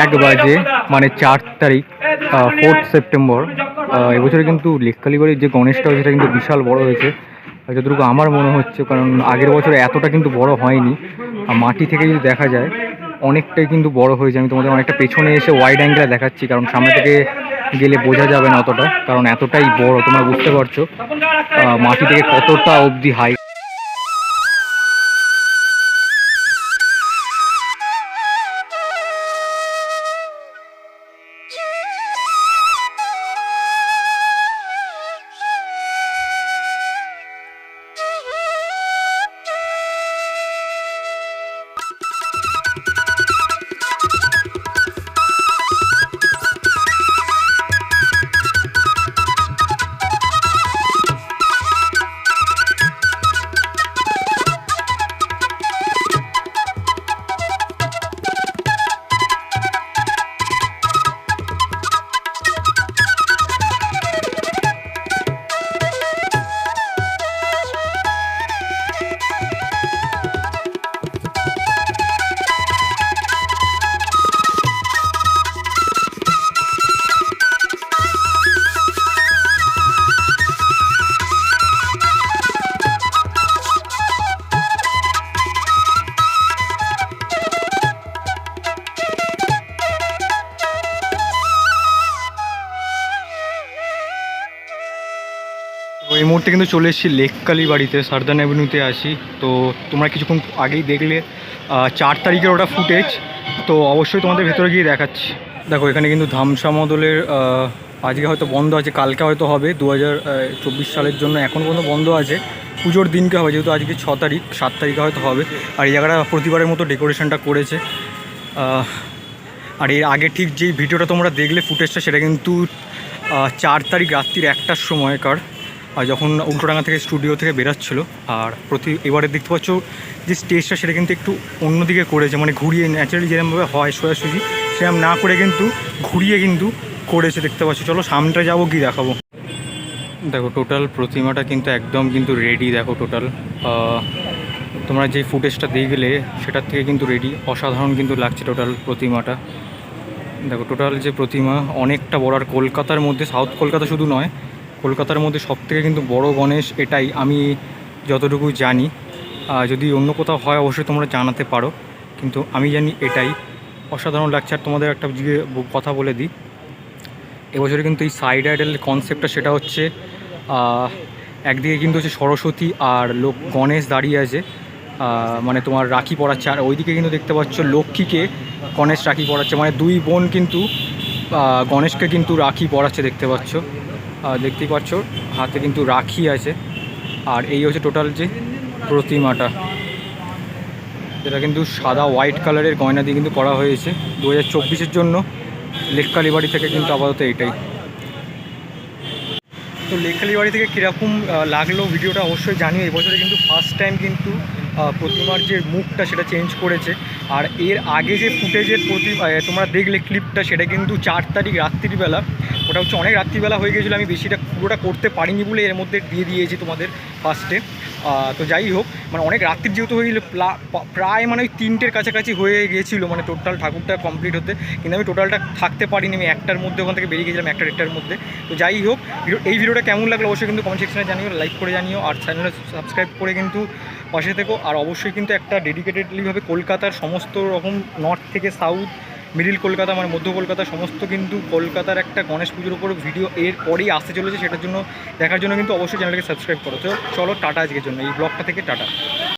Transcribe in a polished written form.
এক বাজে মানে 4 তারিখ 4 সেপ্টেম্বর। এবছরে কিন্তু লেককালীবাড়ির যে গণেশটা হয়েছে সেটা কিন্তু বিশাল বড় হয়েছে যতটুকু আমার মনে হচ্ছে, কারণ আগের বছরে এতটা কিন্তু বড় হয়নি। মাটি থেকে যদি দেখা যায় অনেকটাই কিন্তু বড় হয়েছে। আমি তোমাদের অনেকটা পেছনে এসে ওয়াইড অ্যাঙ্গেলে দেখাচ্ছি, কারণ সামনে থেকে গেলে বোঝা যাবে না অতটা, কারণ এতটাই বড়। তোমরা বুঝতে পারছো মাটি থেকে কতটা অবধি হাই। এই মুহূর্তে কিন্তু চলে এসেছি লেককালীবাড়িতে, সারদান অ্যাভিনিউতে আসি। তো তোমরা কিছুক্ষণ আগেই দেখলে 4 তারিখের ওটা ফুটেজ, তো অবশ্যই তোমাদের ভেতরে গিয়ে দেখাচ্ছি। দেখো এখানে কিন্তু ধামসা মদলের আজকে হয়তো বন্ধ আছে, কালকে হয়তো হবে 2024 সালের জন্য এখন পর্যন্ত বন্ধ আছে। পুজোর দিনকে হবে, যেহেতু আজকে 6 তারিখ, 7 তারিখে হয়তো হবে। আর এই জায়গাটা প্রতিবারের মতো ডেকোরেশনটা করেছে। আর এর আগে ঠিক যেই ভিডিওটা তোমরা দেখলে ফুটেজটা, সেটা কিন্তু 4 তারিখ রাত্রির 1টার সময়কার, আর যখন উল্টোডাঙ্গা থেকে স্টুডিও থেকে বেরোচ্ছিলো। আর এবারে দেখতে পাচ্ছ যে স্টেজটা, সেটা কিন্তু একটু অন্যদিকে করেছে, মানে ঘুরিয়ে, ন্যাচারালি যেরকমভাবে হয় সোজাসুজি সেরকম না করে কিন্তু ঘুরিয়ে কিন্তু করেছে, দেখতে পাচ্ছ। চলো সামনেটা যাবো, কি দেখাবো। দেখো টোটাল প্রতিমাটা কিন্তু একদম কিন্তু রেডি। দেখো টোটাল তোমরা যে ফুটেজটা দেখলে সেটার থেকে কিন্তু রেডি, অসাধারণ কিন্তু লাগছে টোটাল প্রতিমাটা। দেখো টোটাল যে প্রতিমা অনেকটা বড়, আর কলকাতার মধ্যে, সাউথ কলকাতা শুধু নয়, কলকাতার মধ্যে সবথেকে কিন্তু বড় গণেশ এটাই, আমি যতটুকু জানি। যদি অন্য কোথাও হয় অবশ্যই তোমরা জানাতে পারো, কিন্তু আমি জানি এটাই অসাধারণ লাগছে। আর তোমাদের একটা কথা বলে দিই, এবছরে কিন্তু এই সাইড আইডেল কনসেপ্টটা সেটা হচ্ছে, একদিকে কিন্তু হচ্ছে সরস্বতী আর গণেশ দাঁড়িয়ে আছে, মানে তোমার রাখি পরাচ্ছে। আর ওইদিকে কিন্তু দেখতে পাচ্ছ লক্ষ্মীকে গণেশ রাখি পরাচ্ছে, মানে দুই বোন কিন্তু গণেশকে কিন্তু রাখি পরাচ্ছে, দেখতে পাচ্ছ। দেখতেই পাচ্ছ হাতে কিন্তু রাখি আছে। আর এই হচ্ছে টোটাল যে প্রতিমাটা, যেটা কিন্তু সাদা হোয়াইট কালারের গয়না দিয়ে কিন্তু করা হয়েছে 2024-এর জন্য লেককালীবাড়ি থেকে, কিন্তু আপাতত এইটাই। তো লেককালীবাড়ি থেকে কীরকম লাগলো ভিডিওটা অবশ্যই জানিয়ে। এবছরে কিন্তু ফার্স্ট টাইম কিন্তু প্রতিমার যে মুখটা সেটা চেঞ্জ করেছে। আর এর আগে যে ফুটেজের তোমরা দেখলে ক্লিপটা, সেটা কিন্তু 4 তারিখ রাত্রিবেলা ওটা হচ্ছে অনেক রাত্রিবেলা হয়ে গিয়েছিলো, আমি বেশিটা পুরোটা করতে পারিনি বলে এর মধ্যে দিয়ে দিয়েছি তোমাদের ফার্স্টে। তো যাই হোক, মানে অনেক রাত্রির যেহেতু হয়ে গেলো, প্রায় মানে ওই 3টের কাছাকাছি হয়ে গিয়েছিলো মানে টোটাল ঠাকুরটা কমপ্লিট হতে, কিন্তু আমি টোটালটা থাকতে পারিনি, আমি 1টার মধ্যে ওখান থেকে বেরিয়ে গেছিলাম, 1টার মধ্যে। তো যাই হোক, এই ভিডিওটা কেমন লাগলো অবশ্যই কিন্তু কমেন্ট সেকশনে জানিও, লাইক করে জানিও, আর চ্যানেলে সাবস্ক্রাইব করে কিন্তু পাশে থেকো। আর অবশ্যই কিন্তু একটা ডেডিকেটেডলিভাবে কলকাতার সমস্ত রকম নর্থ থেকে সাউথ, মিডিল কলকাতা মানে মধ্য কলকাতা সমস্ত কিন্তু কলকাতার একটা গণেশ পুজোর উপর ভিডিও এর পরেই আসতে চলেছে, সেটার জন্য দেখার জন্য কিন্তু অবশ্যই চ্যানেলকে সাবস্ক্রাইব করো। তো চলো টাটা আজকের জন্য, এই ব্লগটা থেকে টাটা।